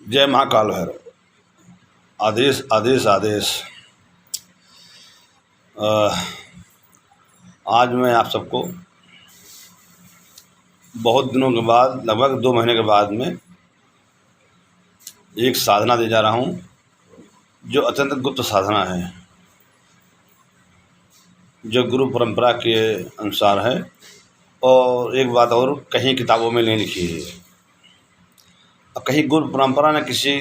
जय महाकाल भैरव। आदेश आदेश आदेश। आज मैं आप सबको बहुत दिनों के बाद, लगभग 2 महीने के बाद में एक साधना दे जा रहा हूँ, जो अत्यंत गुप्त साधना है, जो गुरु परंपरा के अनुसार है। और एक बात और, कहीं किताबों में नहीं लिखी है, और कहीं गुरु परंपरा ने किसी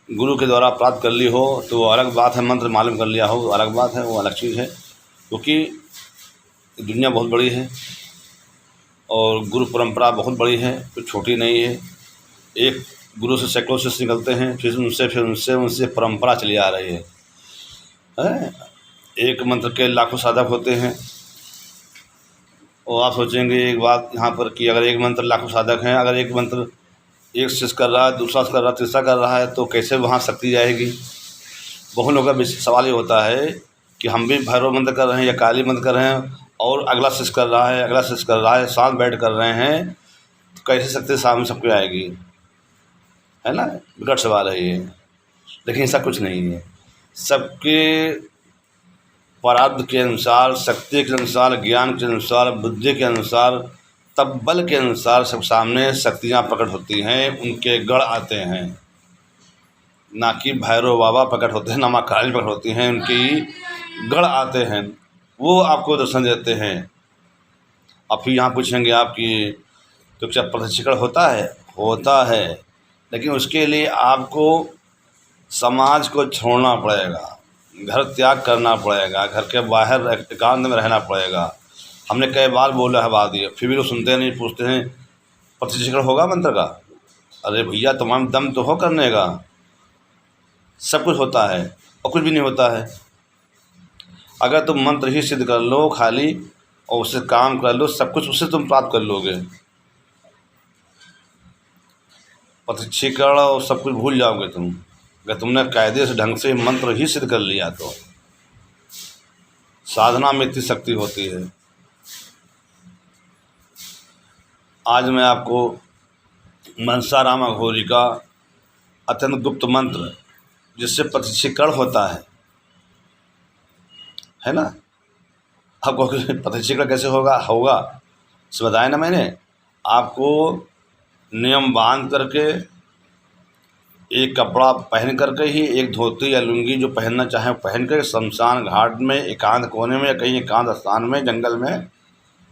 गुरु के द्वारा प्राप्त कर ली हो तो वो अलग बात है, मंत्र मालूम कर लिया हो वो अलग बात है, वो अलग चीज़ है। क्योंकि दुनिया बहुत बड़ी है और गुरु परंपरा बहुत बड़ी है, तो छोटी नहीं है। एक गुरु से सैकड़ों शिष्य निकलते हैं, फिर उनसे परंपरा चली आ रही है। एक मंत्र के लाखों साधक होते हैं। और आप सोचेंगे एक बात यहाँ पर कि अगर एक मंत्र लाखों साधक हैं, अगर एक मंत्र एक शिष्य कर रहा है, दूसरा कर रहा है, तीसरा कर रहा है, तो कैसे वहाँ शक्ति जाएगी। बहुत लोगों का सवाल ये होता है कि हम भी भैरव मंत्र कर रहे हैं या काली मंत्र कर रहे हैं और अगला शिष्य कर रहा है, अगला शिष्य कर रहा है, साथ बैठ कर रहे हैं, तो कैसे शक्ति सामने सबको आएगी, है ना। विकट सवाल है ये। लेकिन ऐसा कुछ नहीं है। सबके प्रारब्ध के अनुसार, शक्ति के अनुसार, ज्ञान के अनुसार, बुद्धि के अनुसार, तब बल के अनुसार सब सामने शक्तियाँ प्रकट होती हैं, उनके गढ़ आते हैं। ना कि भैरव बाबा प्रकट होते हैं, ना माँ काली प्रकट होती हैं, उनकी गढ़ आते हैं, वो आपको दर्शन देते हैं। अब फिर यहाँ पूछेंगे आप कि तो क्या प्रशिक्षण होता है? होता है, लेकिन उसके लिए आपको समाज को छोड़ना पड़ेगा, घर त्याग करना पड़ेगा, घर के बाहर एकांत में रहना पड़ेगा। हमने कई बार बोला है बात ये, फिर भी लोग सुनते नहीं, पूछते हैं प्रशिक्षण होगा मंत्र का? अरे भैया, तमाम दम तो हो करने का। सब कुछ होता है और कुछ भी नहीं होता है। अगर तुम मंत्र ही सिद्ध कर लो खाली और उससे काम कर लो, सब कुछ उससे तुम प्राप्त कर लोगे। प्रशिक्षण और सब कुछ भूल जाओगे तुम, अगर तुमने कायदे से ढंग से मंत्र ही सिद्ध कर लिया तो। साधना में इतनी शक्ति होती है। आज मैं आपको मनसाराम अघोरी का अत्यंत गुप्त मंत्र, जिससे प्रशिक्षण होता है ना। आपको प्रशिक्षण कैसे होगा इसे बताया ना मैंने आपको। नियम बांध करके, एक कपड़ा पहन करके ही, एक धोती या लुंगी जो पहनना चाहे पहन कर, शमशान घाट में एकांत कोने में या कहीं एकांत स्थान में जंगल में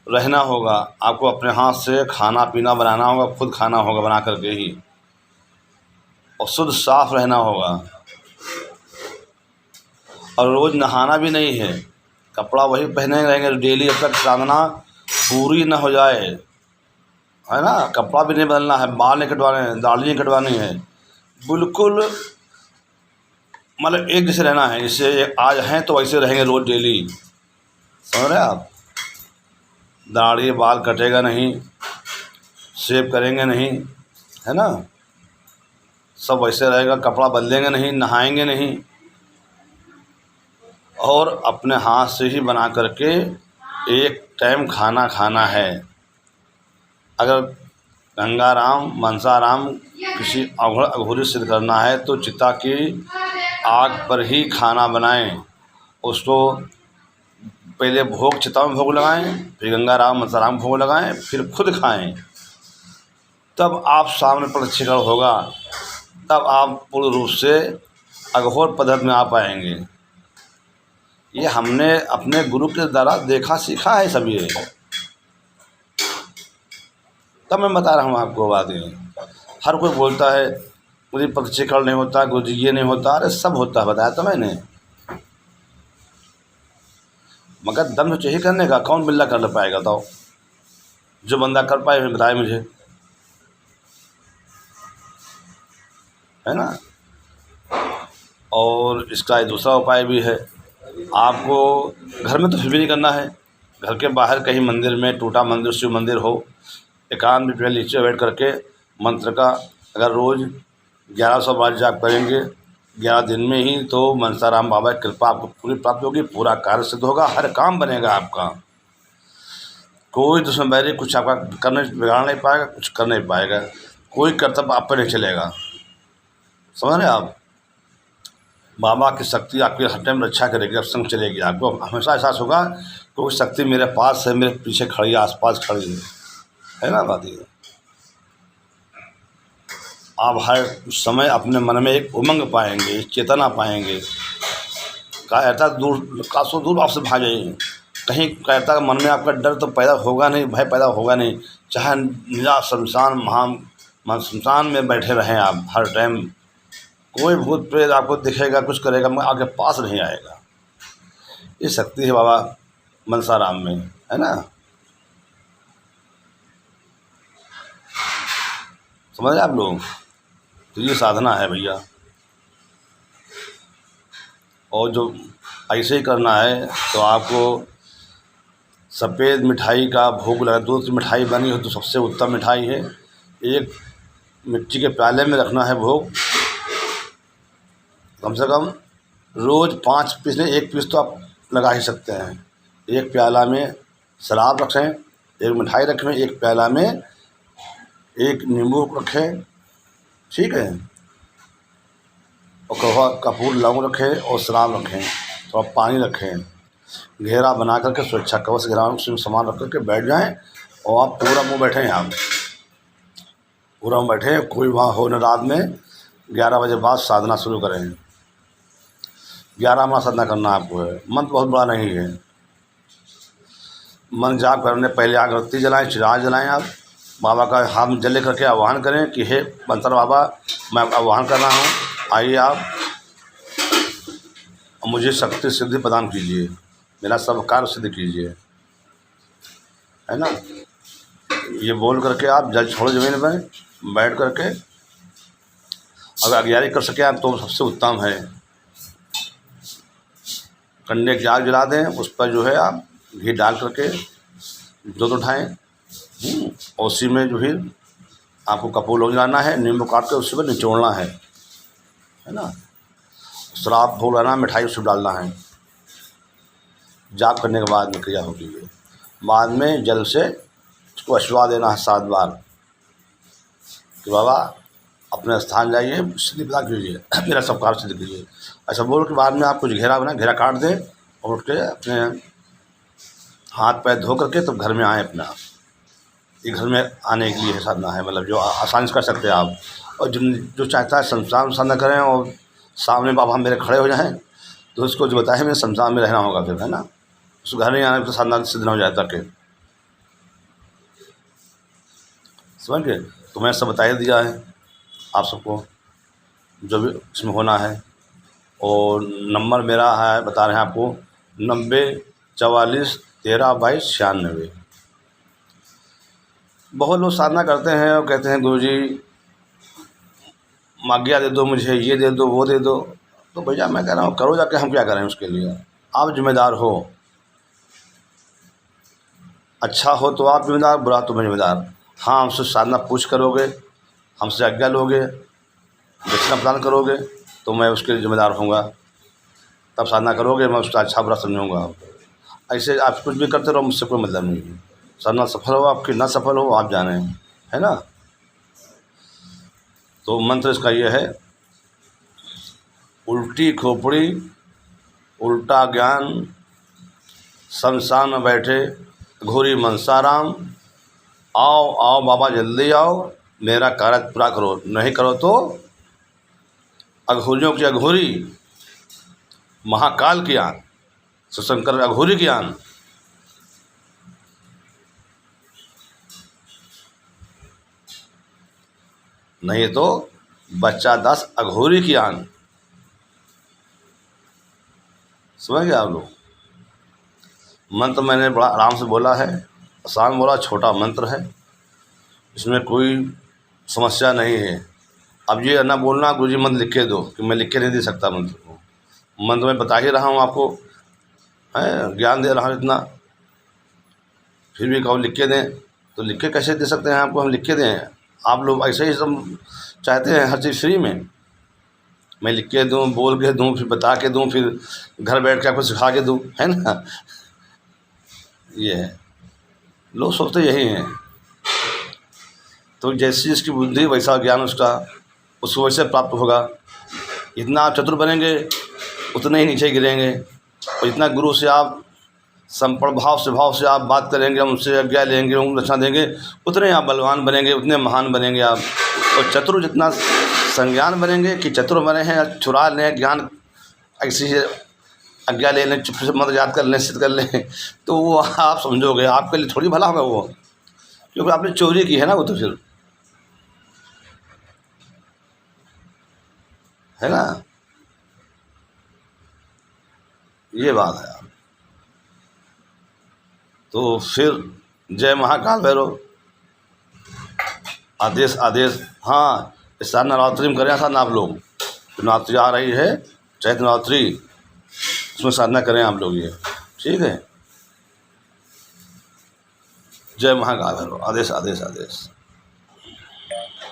रहना होगा। आपको अपने हाथ से खाना पीना बनाना होगा, खुद खाना होगा बना करके ही, और शुद्ध साफ रहना होगा। और रोज़ नहाना भी नहीं है, कपड़ा वही पहने रहेंगे डेली, जब तक साधना पूरी न हो जाए, है ना। कपड़ा भी नहीं बदलना है, बाल नहीं कटवाने हैं, दाढ़ी नहीं कटवानी है, बिल्कुल मतलब एक जैसे रहना है। जैसे आज हैं तो वैसे रहेंगे रोज़ डेली, समझ रहे आप। दाढ़ी बाल कटेगा नहीं, शेव करेंगे नहीं, है ना, सब वैसे रहेगा। कपड़ा बदलेंगे नहीं, नहाएंगे नहीं, और अपने हाथ से ही बना करके एक टाइम खाना खाना है। अगर गंगाराम मनसाराम किसी अघोरी सिद्ध करना है तो चिता की आग पर ही खाना बनाएं। उसको पहले भोग चिता में भोग लगाएं, फिर गंगाराम मनसाराम भोग लगाएं, फिर खुद खाएं। तब आप सामने प्रशिक्षण होगा, तब आप पूर्ण रूप से अघोर पद्धति में आ पाएंगे। ये हमने अपने गुरु के द्वारा देखा सीखा है सब ये, तब मैं बता रहा हूँ आपको बात ये। हर कोई बोलता है मुझे प्रशिक्षण नहीं होता, गुरु जी ये नहीं होता। अरे सब होता है, बताया तो मैंने, मगर दम तो चाहिए करने का। कौन बिल्ला कर पाएगा बताओ? जो बंदा कर पाए बताए मुझे, है ना। और इसका एक दूसरा उपाय भी है। आपको घर में तो फिर भी नहीं करना है, घर के बाहर कहीं मंदिर में, टूटा मंदिर, शिव मंदिर हो, एकांत में नीचे बैठ करके मंत्र का अगर रोज़ 1100 बार जाप करेंगे 11 दिन में ही, तो मनसाराम बाबा की कृपा आपको पूरी प्राप्त होगी, पूरा कार्य सिद्ध होगा, हर काम बनेगा आपका। कोई दुश्मन बैरी कुछ आपका करने बिगाड़ नहीं पाएगा, कुछ कर नहीं पाएगा, कोई कर्तव्य आप पर नहीं चलेगा। समझ रहे हैं आप। बाबा की शक्ति आपकी हर टाइम रक्षा करेगी, अब संग चलेगी। आपको हमेशा एहसास होगा कि वो शक्ति मेरे पास है, मेरे पीछे खड़ी है, आसपास खड़ी है ना बात ये। आप हर समय अपने मन में एक उमंग पाएंगे, एक चेतना पाएंगे। कहता दूर कासों दूर आपसे भागे, कहीं कहता मन में आपका डर तो पैदा होगा नहीं, भय पैदा होगा नहीं। चाहे नीला शमशान शमशान में बैठे रहें आप, हर टाइम कोई भूत प्रेत आपको दिखेगा, कुछ करेगा, मगर आपके पास नहीं आएगा। ये शक्ति है बाबा मनसाराम में, है ना। समझ रहे आप लोग। तो ये साधना है भैया। और जो ऐसे ही करना है तो आपको सफ़ेद मिठाई का भोग लगा, दूध की मिठाई बनी हो तो सबसे उत्तम मिठाई है। एक मिट्टी के प्याले में रखना है भोग, कम से कम रोज़ 5 पीस नहीं, 1 पीस तो आप लगा ही सकते हैं। एक प्याला में शराब रखें, एक मिठाई रखें, एक प्याला में एक नींबू रखें, ठीक है। और कहवा कपूर लौंग रखें और शराब रखें, थोड़ा पानी रखें, घेरा बना करके सुरक्षा कवच से घेरा, उसमें सामान रख करके बैठ जाएं। और आप पूरा मुँह बैठें, आप पूरा मुँह बैठें, कोई वहाँ हो न। रात में 11 बजे बाद साधना शुरू करें। 11 माह साधना करना आपको है। मंत्र बहुत बड़ा नहीं है। मन जाप करने पहले अगरबत्ती जलाएं, चिराग जलाएं। आप बाबा का हाथ में जल ले करके आह्वान करें कि हे मंत्र बाबा, मैं आह्वान कर रहा हूँ, आइए आप मुझे शक्ति सिद्धि प्रदान कीजिए, मेरा सब कार्य सिद्ध कीजिए, है ना। ये बोल करके आप जल छोड़ो ज़मीन में बैठ करके। अगर अज्ञानी कर सके आप तो सबसे उत्तम है। कंडे की आग जला दें, उस पर जो है आप घी डाल करके दूध उठाएं, और उसी में जो है आपको कपूर लौंग जाना है, नींबू काट के उसी पर निचोड़ना है ना। शराब भोग लाना, मिठाई उसमें डालना है। जाप करने के बाद में क्रिया होगी है। बाद में जल से उसको आशीर्वाद देना है 7 बार कि बाबा अपने स्थान जाइए, सिद्धि प्रदान कीजिए, मेरा सब कार्य सिद्ध कीजिए। ऐसा बोल के बाद में आप कुछ घेरा बना, घेरा काट दें और उठ के अपने हाथ पैर धो करके तब घर में आएँ अपना। ये घर में आने के लिए साधना है, मतलब जो आसानी से कर सकते हैं आप। और जो चाहता है शमशान साधना करें और सामने बाबा मेरे खड़े हो जाएं, तो उसको जो बताया हमें शमशान में रहना होगा फिर, है ना। उस घर नहीं आने तो साधना सिद्ध न हो जाए तक, समझ गए। तो मैं सब बता ही दिया है आप सबको जो भी इसमें होना है। और नंबर मेरा है, बता रहे हैं आपको, 90 44 13 22 96। बहुत लोग साधना करते हैं और कहते हैं गुरुजी आज्ञा दे दो, मुझे ये दे दो, वो दे दो। तो भैया मैं कह रहा हूँ करो जाके, हम क्या करें उसके लिए। आप जिम्मेदार हो, अच्छा हो तो आप जिम्मेदार, बुरा तो मैं जिम्मेदार। हाँ, हमसे साधना पूछ करोगे, हमसे आज्ञा लोगे, दक्षिणा प्रदान करोगे तो मैं उसके लिए जिम्मेदार होऊंगा। तब साधना करोगे, मैं उसका अच्छा बुरा समझूंगा। ऐसे आप कुछ भी करते रहो, मुझसे कोई मतलब नहीं है। साधना सफल हो आपकी, ना सफल हो आप जाने, है ना। तो मंत्र इसका ये है, उल्टी खोपड़ी उल्टा ज्ञान, शमशान में बैठे घोरी मनसाराम, आओ आओ बाबा जल्दी आओ, मेरा कार्य पूरा करो, नहीं करो तो अघोरियों की अघोरी, महाकाल की आन, शिवशंकर अघोरी की आन। नहीं तो बच्चा 10 अघोरी की आन। समझ गए आप लोग। मंत्र मैंने बड़ा आराम से बोला है, आसान बोला, छोटा मंत्र है, इसमें कोई समस्या नहीं है। अब ये ना बोलना गुरुजी मंत्र लिख के दो, कि मैं लिख के नहीं दे सकता मंत्र को। मंत्र मैं बता ही रहा हूँ आपको, है ज्ञान दे रहा हूँ इतना, फिर भी कहो लिख के दें, तो लिख के कैसे दे सकते हैं आपको, हम लिख के दें। आप लोग ऐसे ही सब चाहते हैं हर चीज़ फ्री में, मैं लिख के दूँ, बोल के दूँ, फिर बता के दूँ, फिर घर बैठ के आपको सिखा के दूँ, है ना। ये है, लोग सोचते यही हैं। तो जैसी इसकी बुद्धि वैसा ज्ञान उसका, उसको वैसे प्राप्त होगा। जितना आप चतुर बनेंगे उतने ही नीचे गिरेंगे, और जितना गुरु से आप संपर्ण भाव से आप बात करेंगे, उनसे आज्ञा लेंगे, उनको दक्षिणा देंगे, उतने आप बलवान बनेंगे, उतने महान बनेंगे आप। और चतुर जितना संज्ञान बनेंगे कि चतुर बने हैं, चुरा लें ज्ञान, ऐसी आज्ञा ले लें, चुप से मत याद कर लें, सिद्ध कर लें, तो वो आप समझोगे आपके लिए थोड़ी भला होगा वो, क्योंकि आपने चोरी की है ना वो, तो फिर है ना, ये बात है। तो फिर जय महाकाल भैरव, आदेश आदेश। हाँ, इस साल नवरात्रि में करें साधना आप लोग, नवरात्रि आ रही है, चैत्र नवरात्रि, उसमें साधना करें आप लोग ये, ठीक है। जय महाकाल भैरव, आदेश आदेश आदेश।